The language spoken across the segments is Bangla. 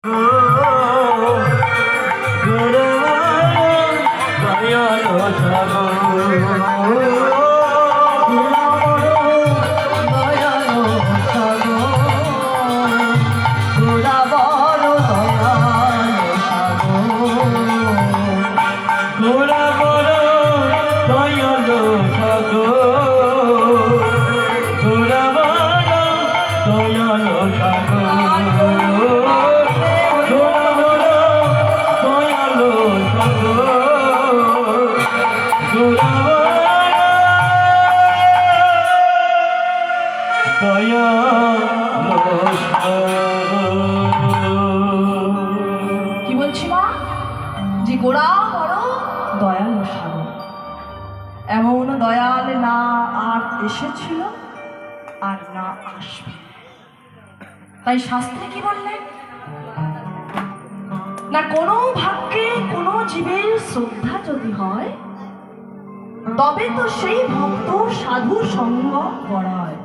কি বলছি মা যে গোড়া বড় দয়াল সাগর, এমন দয়াল না আর এসেছিল আর না আসবে। তাই শাস্ত্রে কি বললেন না, কোনো ভাগ্যে কোনো জীবের শ্রদ্ধা যদি হয় তবে তো সেই ভক্ত সাধু সঙ্গ করায়।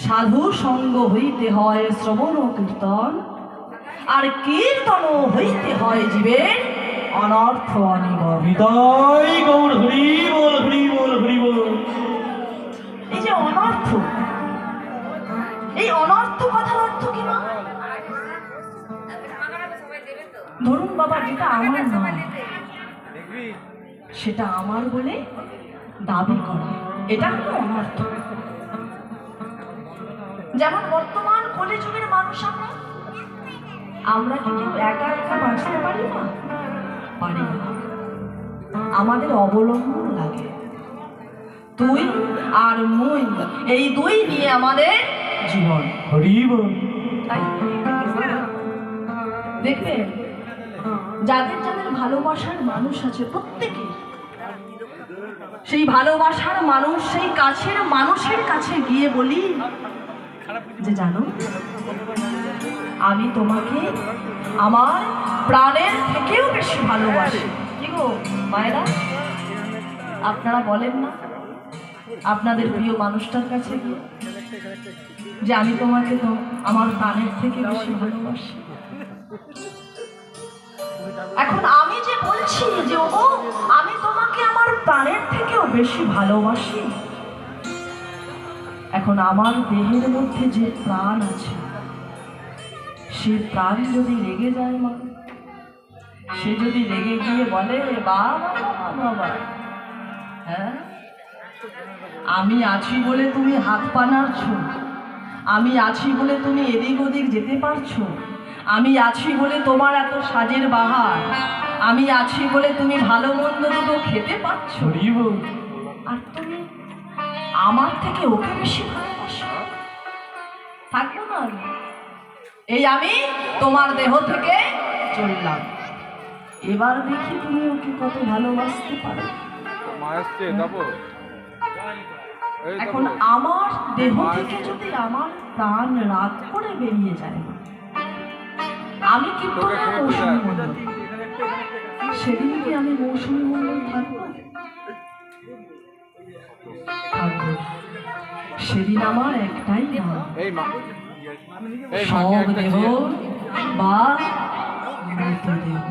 সাধু সঙ্গ হইতে হয় শ্রবণ কীর্তন, আর কীর্তন হইতে হয় জীবের অনর্থ অনিবর্ত। এই যে অনর্থ, এই অনর্থ কথার অর্থ কি না? ধরুন বাবা, যেটা আমার নয় সেটা আমার বলে দাবি করা, এটা হলো অনর্থ। যেমন বর্তমান কলিযুগের মানুষ আমরা কি কেউ একা একা বাঁচতে পারি না? পারি না। আমাদের অবলম্বন লাগে, তুই আর মুই, এই দুই নিয়ে আমাদের জীবন। তাই দেখবে যাদের যাদের ভালোবাসার মানুষ আছে প্রত্যেকে সেই ভালোবাসার মানুষ, সেই কাছের মানুষের কাছে গিয়ে বলি যে জানো, আমি তোমাকে আমার প্রাণের থেকেও বেশি ভালোবাসি। কি গো মায়েরা, আপনারা বলেন না আপনাদের প্রিয় মানুষটার কাছে গিয়ে যে আমি তোমাকে তো আমার প্রাণের থেকে বেশি ভালোবাসি? এখন আমি যে বলছি যে ও আমি তোমাকে আমার প্রাণের থেকেও বেশি ভালোবাসি, এখন আমার দেহের মধ্যে যে প্রাণ আছে সে প্রাণ যদি রেগে যায় মা, সে যদি রেগে গিয়ে বলে বাবা বাবা, হ্যাঁ আমি আছি বলে তুমি হাত পা নাড়ছো, আমি আছি বলে তুমি এদিক ওদিক যেতে পারছো, আমি আছি বলে তোমার এত সাজের বাহার, আমি আছি বলে তুমি ভালো মন্দ দুটো খেতে পাচ্ছ, আর তুমি আমার থেকে ওকে বেশি ভালোবাসো? থাকবো না আমি, এই আমি তোমার দেহ থেকে চললাম, এবার দেখি তুমি ওকে কত ভালোবাসতে পারো। এখন আমার দেহ থেকে যদি আমার প্রাণ রাত করে বেরিয়ে যায়, আমি কিন্তু মৌসুমী মণ্ডল, সেদিন কি আমি মৌসুমী মণ্ডল থাকবো? থাকবো। সেদিন আমার একটাই নাম, সবদেহ বা মৃতদেহ।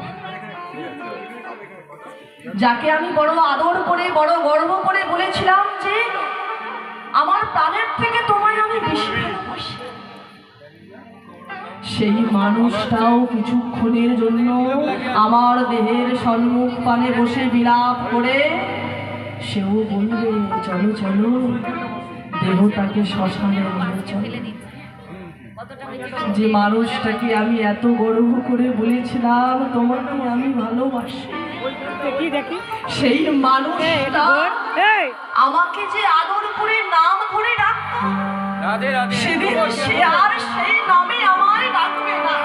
যাকে আমি বড় আদর করে বড় গর্ব করে বলেছিলাম যে আমার প্রাণের থেকে তোমায় আমি বেশি ভালোবাসি, সেই মানুষটাও কিছুক্ষণের জন্য আমার দেহের সম্মুখ পানে বসে বিলাপ করে সেও বলবে চলো চলো দেহটাকে শ্মশানে নিয়ে চলো। যে মানুষটাকে আমি এত গর্ব করে বলেছিলাম তোমাকে আমি ভালোবাসি, সেই মানুষটা আমাকে যে আদর করে নাম ধরে ডাকতো, সেদিন সে আর সেই নামে আমায় ডাকবে না।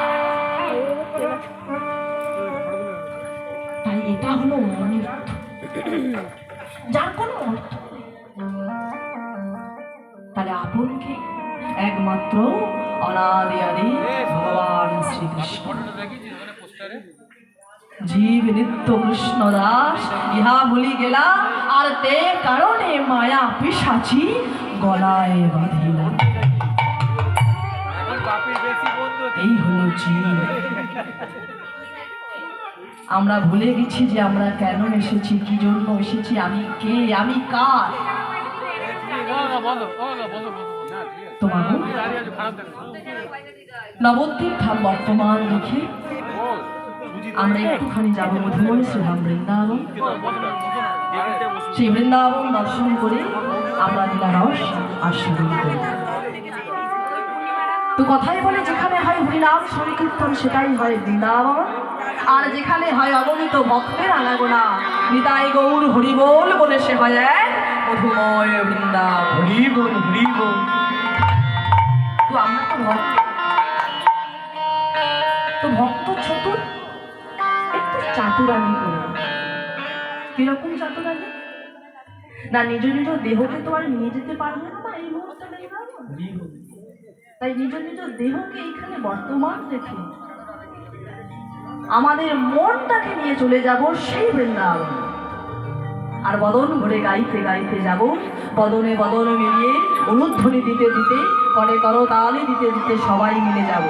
তাই এটা হলো অনর্থ, যার কোনো অর্থ। তাহলে আপনকে একমাত্র অনাদি আদি ভগবান শ্রীকৃষ্ণ, জীব নিত্য কৃষ্ণ দাস ইহা ভুলি গেলা, আর তে কারণে মায়া পিশাচি গলায় বাঁধিলা। এই হলো চিনি। আমরা ভুলে গেছি যে আমরা কেন এসেছি, কি জন্য এসেছি, আমি কে, আমি কার। তোমার নবদ্বীপ ধাম বর্তমান দেখে আমরা একটুখানি যাবো মধুময় শ্রীধাম বৃন্দাবন। সেই বৃন্দাবন দর্শন করে আমরা লীলারস আস্বাদন করি। তো কথাই বলে যেখানে হয় হরিনাম সংকীর্তন সেটাই হয় বৃন্দাবন, আর যেখানে হয় অগণিত ভক্তের আনাগোনা নিতাই গৌর হরিবোল বলে সে হয় এক মধুময় বৃন্দাবন। হরিবোল হরিবোল। তো আমরা তো ভক্ত, তো ভক্ত চতুর একটু চাতুরানি করে। কিরকম চাতুরানি? না নিজ নিজ দেহকে তো আর নিয়ে যেতে পারবো না এই মুহূর্তে, তাই নিজ নিজ দেহকে এইখানে বর্তমান রেখে আমাদের মনটাকে নিয়ে চলে যাব সেই বৃন্দাবন। আর বদন ভরে গাইতে গাইতে যাব, বদনে বদন মিলিয়ে অনুধ্বনি দিতে দিতে, করে করতালি দিতে দিতে সবাই মিলে যাব।